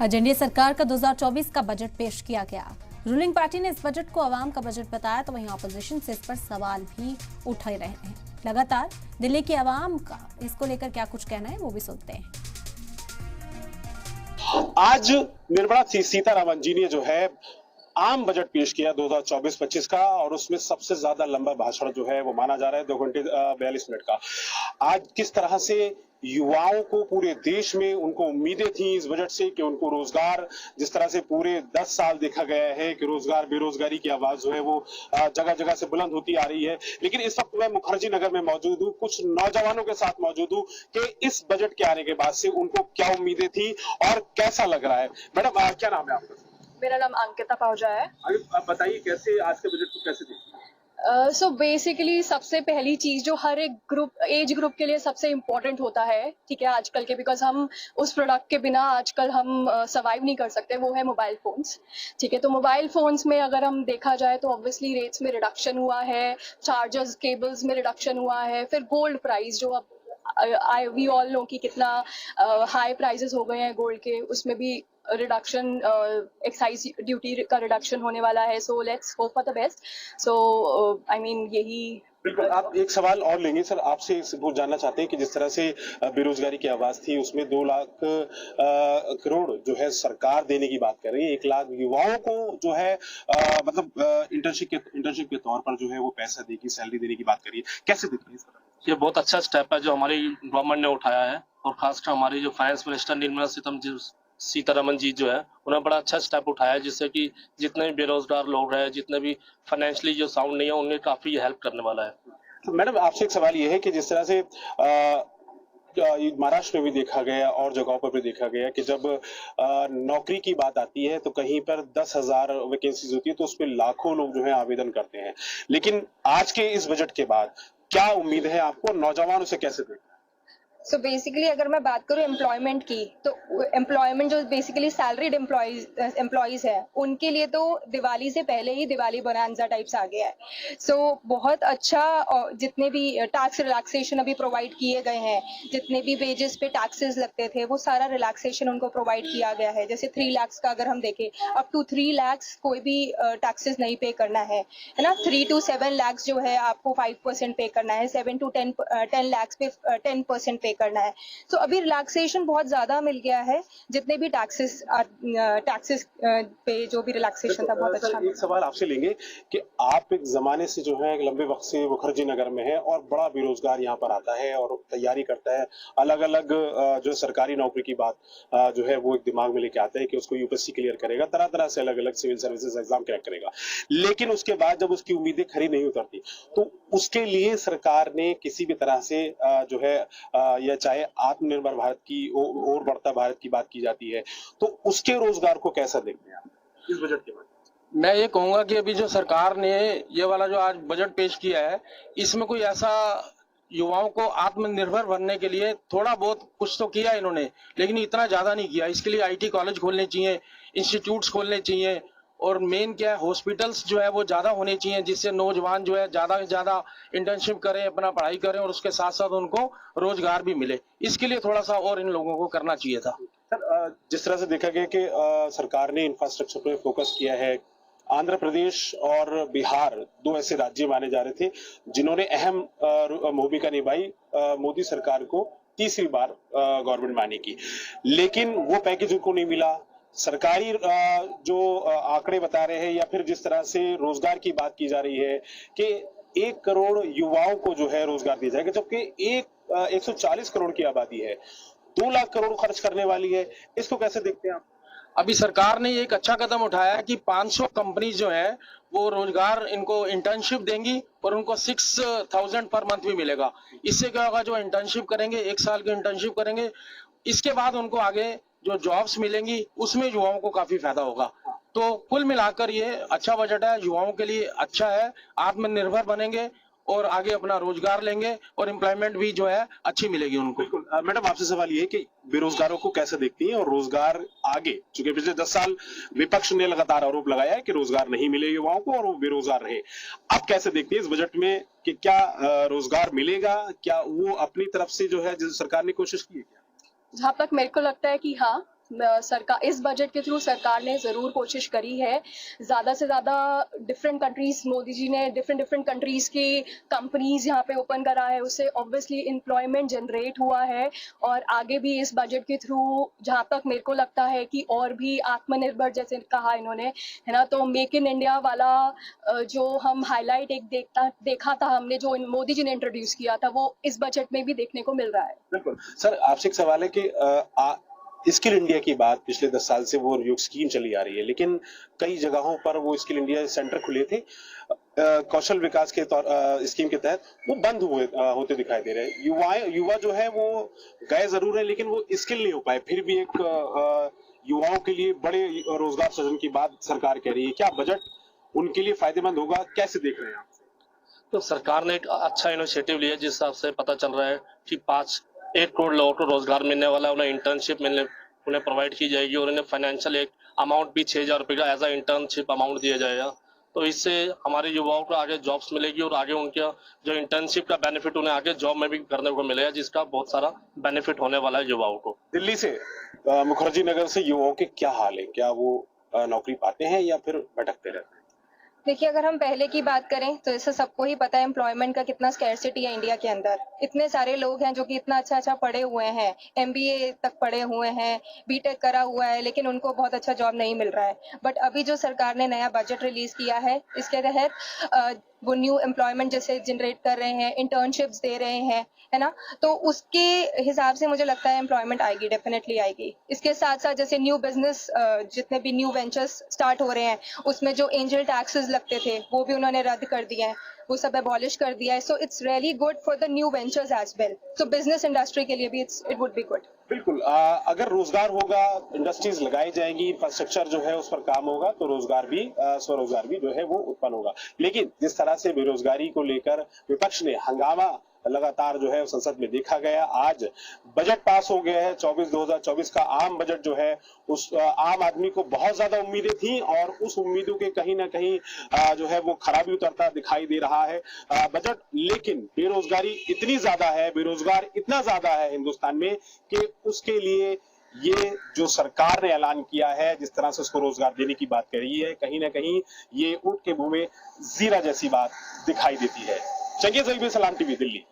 आज एनडीए सरकार का 2024 का बजट पेश किया गया। रूलिंग पार्टी ने इस बजट को आवाम का बजट बताया, तो वहीं ऑपोजिशन से इस पर सवाल भी उठ रहे हैं। लगातार दिल्ली की आवाम का इसको लेकर क्या कुछ कहना है, वो भी सुनते हैं। आज निर्मला सीतारमण जी ने जो है आम बजट पेश किया 2024-25 का, और उसमें सबसे ज्यादा लंबा भाषण जो है वो माना जा रहा है 2 घंटे 42 मिनट का। आज किस तरह से युवाओं को पूरे देश में उनको उम्मीदें थी इस बजट से कि उनको रोजगार, जिस तरह से पूरे 10 साल देखा गया है कि रोजगार बेरोजगारी की आवाज जो है वो जगह जगह से बुलंद होती आ रही है। लेकिन इस वक्त मैं मुखर्जी नगर में मौजूद हूँ, कुछ नौजवानों के साथ मौजूद हूँ कि इस बजट के आने के बाद से उनको क्या उम्मीदें थी और कैसा लग रहा है। मैडम क्या नाम है आपका? मेरा नाम अंकिता पाहुजा है। आप बताइए कैसे आज के बजट को कैसे देखते हैं? सो बेसिकली सबसे पहली चीज जो हर एक एज ग्रुप के लिए सबसे इम्पोर्टेंट होता है, ठीक है, आजकल के, बिकॉज हम उस प्रोडक्ट के बिना आजकल हम सर्वाइव नहीं कर सकते, वो है मोबाइल फोन्स। ठीक है, तो मोबाइल फोन्स में अगर हम देखा जाए तो ऑब्वियसली रेट्स में रिडक्शन हुआ है, चार्जर्स केबल्स में रिडक्शन हुआ है, फिर गोल्ड प्राइस जो अब वी ऑल नो कि कितना हाई प्राइसेस हो गए हैं गोल्ड के, उसमें भी रिडक्शन, एक्साइज ड्यूटी का रिडक्शन होने वाला है। So let's hope for the best. So I mean यही। बिल्कुल, आप एक सवाल और लेंगे सर आपसे, वो जानना चाहते हैं कि जिस तरह से बेरोजगारी की आवाज थी उसमें 2 लाख करोड़ जो है सरकार देने की बात कर रही है, 1 लाख युवाओं को जो है मतलब इंटर्नशिप के तौर पर जो है वो पैसा देगी, सैलरी देने की बात कर रही है। कैसे देखते हैं इस तरह? ये बहुत अच्छा स्टेप है जो हमारी गवर्नमेंट ने उठाया है, और खासकर हमारी जो फाइनेंस मिनिस्टर निर्मला सीतारमण जी जो है उन्होंने बड़ा अच्छा स्टेप उठाया है, जिससे कि जितने भी बेरोजगार लोग हैं, जितने भी फाइनेंशियली जो साउंड नहीं है, उन्हें काफी हेल्प करने वाला है। तो मैडम आपसे एक सवाल ये है कि जिस तरह से महाराष्ट्र में भी देखा गया और जगहों पर भी देखा गया कि जब नौकरी की बात आती है तो कहीं पर 10,000 वैकेंसीज होती है तो उसमें लाखों लोग जो है आवेदन करते हैं। लेकिन आज के इस बजट के बाद क्या उम्मीद है आपको, नौजवान उसे कैसे देखते हैं? सो बेसिकली अगर मैं बात करूँ एम्प्लॉयमेंट की, तो एम्प्लॉयमेंट जो बेसिकली सैलरीड एम्प्लॉयज है उनके लिए तो दिवाली से पहले ही दिवाली बोनांजा टाइप्स आ गया है। सो बहुत अच्छा, जितने भी टैक्स रिलैक्सेशन अभी प्रोवाइड किए गए हैं, जितने भी वेजेस पे टैक्सेस लगते थे वो सारा रिलैक्सेशन उनको प्रोवाइड किया गया है। जैसे 3 लाख का अगर हम देखें, अप टू 3 लाख कोई भी टैक्सेस नहीं पे करना है ना। 3 to 7 लाख जो है आपको 5% पे करना है, 7 to 10 लाख पे 10% पे करना है। तो अभी रिलैक्सेशन बहुत ज्यादा मिल गया है, जितने भी टैक्सेस पे जो भी रिलैक्सेशन था बहुत अच्छा। एक सवाल आपसे लेंगे कि आप एक जमाने से जो है लंबे वक्त से मुखर्जी नगर में है और बड़ा बेरोजगार यहाँ पर आता है और तैयारी करता है, अलग अलग जो सरकारी नौकरी की बात जो है वो एक दिमाग में लेके आता है कि उसको यूपीएससी क्लियर करेगा, तरह तरह से अलग अलग सिविल सर्विसेज एग्जाम क्रैक करेगा। लेकिन उसके बाद जब उसकी उम्मीदें खरी नहीं उतरती तो उसके लिए सरकार ने किसी भी तरह से जो है या चाहे आत्मनिर्भर भारत की और बढ़ता भारत की बात की जाती है, तो उसके रोजगार को कैसा देखते हैं आप इस बजट के बाद? मैं ये कहूंगा कि अभी जो सरकार ने ये वाला जो आज बजट पेश किया है, इसमें कोई ऐसा युवाओं को आत्मनिर्भर बनने के लिए थोड़ा बहुत कुछ तो किया इन्होंने, लेकिन इतना ज्यादा नहीं किया। इसके लिए आईटी कॉलेज खोलने चाहिए, इंस्टीट्यूट्स खोलने चाहिए, और मेन क्या है, हॉस्पिटल्स जो है वो ज्यादा होने चाहिए, जिससे नौजवान जो है ज्यादा से ज्यादा इंटर्नशिप करें, अपना पढ़ाई करें, और उसके साथ साथ उनको रोजगार भी मिले। इसके लिए थोड़ा सा और इन लोगों को करना चाहिए था। सर जिस तरह से देखा गया कि सरकार ने इंफ्रास्ट्रक्चर पर फोकस किया है, आंध्र प्रदेश और बिहार 2 ऐसे राज्य माने जा रहे थे जिन्होंने अहम भूमिका निभाई मोदी सरकार को तीसरी बार गवर्नमेंट बनाने की, लेकिन वो पैकेज उनको नहीं मिला। सरकारी जो आंकड़े बता रहे हैं या फिर जिस तरह से रोजगार की बात की जा रही है कि 1 करोड़ युवाओं को जो है रोजगार दिया जाएगा, जबकि 140 करोड़ की आबादी है, 2 लाख करोड़ खर्च करने वाली है। इसको कैसे देखते हैं आप? अभी सरकार ने एक अच्छा कदम उठाया है कि 500 कंपनीज जो है वो रोजगार, इनको इंटर्नशिप देंगी और उनको 6,000 पर मंथ भी मिलेगा। इससे क्या होगा, जो इंटर्नशिप करेंगे, 1 साल की इंटर्नशिप करेंगे, इसके बाद उनको आगे जो जॉब्स मिलेंगी उसमें युवाओं को काफी फायदा होगा। तो कुल मिलाकर ये अच्छा बजट है, युवाओं के लिए अच्छा है, आत्मनिर्भर बनेंगे और आगे अपना रोजगार लेंगे, और एम्प्लॉयमेंट भी जो है अच्छी मिलेगी उनको। बिल्कुल मैडम आपसे सवाल ये है कि बेरोजगारों को कैसे देखती हैं और रोजगार आगे, चूंकि पिछले 10 साल विपक्ष ने लगातार आरोप लगाया है कि रोजगार नहीं मिले युवाओं को और वो बेरोजगार रहे, आप कैसे देखती हैं इस बजट में कि क्या रोजगार मिलेगा? क्या वो अपनी तरफ से जो है सरकार ने कोशिश की है क्या? जहाँ तक मेरे को लगता है कि हाँ, सरकार इस बजट के थ्रू सरकार ने ज़रूर कोशिश करी है ज़्यादा से ज़्यादा डिफरेंट कंट्रीज, मोदी जी ने डिफरेंट कंट्रीज़ की कंपनीज यहाँ पे ओपन करा है, उससे ऑब्वियसली एम्प्लॉयमेंट जनरेट हुआ है और आगे भी इस बजट के थ्रू जहाँ तक मेरे को लगता है कि और भी आत्मनिर्भर जैसे कहा इन्होंने, है ना, तो मेक इन इंडिया वाला जो हम हाईलाइट एक देखा था हमने, जो मोदी जी ने इंट्रोड्यूस किया था, वो इस बजट में भी देखने को मिल रहा है। बिल्कुल सर, आपसे एक सवाल है कि स्किल इंडिया की बात पिछले 10 साल से वो योग स्कीम चली आ रही है, लेकिन कई जगहों पर वो स्किल इंडिया सेंटर खुले थे, कौशल विकास के स्कीम के तहत वो बंद होते दिखाई दे रहे हैं। युवा जो है वो गए जरूर है, लेकिन वो स्किल नहीं हो पाए। फिर भी एक युवाओं के लिए बड़े रोजगार सृजन की बात सरकार कह रही है, क्या बजट उनके लिए फायदेमंद होगा, कैसे देख रहे हैं आप? तो सरकार ने एक अच्छा इनिशिएटिव लिया, जिस हिसाब से पता चल रहा है कि 1 करोड़ लोगों को रोजगार मिलने वाला है, उन्हें इंटर्नशिप उन्हें प्रोवाइड की जाएगी और उन्हें फाइनेंशियल एक अमाउंट भी 6,000 रुपये का एज अ इंटर्नशिप अमाउंट दिया जाएगा। तो इससे हमारे युवाओं को आगे जॉब्स मिलेगी और आगे उनका जो इंटर्नशिप का बेनिफिट उन्हें आगे जॉब में भी करने को मिलेगा, जिसका बहुत सारा बेनिफिट होने वाला है युवाओं को। दिल्ली से मुखर्जी नगर से युवाओं के क्या हाल है? क्या वो नौकरी पाते हैं या फिर भटकते रहते हैं? देखिए, अगर हम पहले की बात करें तो इससे सबको ही पता है एम्प्लॉयमेंट का कितना स्कैरसिटी है इंडिया के अंदर। इतने सारे लोग हैं जो कि इतना अच्छा पढ़े हुए हैं, MBA तक पढ़े हुए हैं, BTech करा हुआ है, लेकिन उनको बहुत अच्छा जॉब नहीं मिल रहा है। बट अभी जो सरकार ने नया बजट रिलीज किया है, इसके तहत वो न्यू एम्प्लॉयमेंट जैसे जनरेट कर रहे हैं, इंटर्नशिप्स दे रहे हैं, है ना, तो उसके हिसाब से मुझे लगता है एम्प्लॉयमेंट आएगी, डेफिनेटली आएगी। इसके साथ साथ जैसे न्यू बिजनेस, जितने भी न्यू वेंचर्स स्टार्ट हो रहे हैं, उसमें जो एंजल टैक्सेस लगते थे वो भी उन्होंने रद्द कर दिए हैं, वो सब एबॉलिश कर दिया है। So it's really good for the new ventures as well. So business industry के लिए भी इट वुड बी गुड। बिल्कुल, अगर रोजगार होगा, इंडस्ट्रीज लगाई जाएंगी, इंफ्रास्ट्रक्चर जो है उस पर काम होगा, तो रोजगार भी, स्वरोजगार भी जो है वो उत्पन्न होगा। लेकिन जिस तरह से बेरोजगारी को लेकर विपक्ष ने हंगामा लगातार जो है संसद में देखा गया, आज बजट पास हो गया है 2024 का आम बजट जो है, उस आम आदमी को बहुत ज्यादा उम्मीदें थी और उस उम्मीदों के कहीं ना कहीं जो है वो खराबी उतरता दिखाई दे रहा है बजट। लेकिन बेरोजगारी इतनी ज्यादा है, बेरोजगार इतना ज्यादा है हिंदुस्तान में कि उसके लिए ये जो सरकार ने ऐलान किया है, जिस तरह से उसको रोजगार देने की बात करी है, कहीं ना कहीं ये ऊंट के मुंह में जीरा जैसी बात दिखाई देती है। चंगेज अयूब, सलाम टीवी, दिल्ली।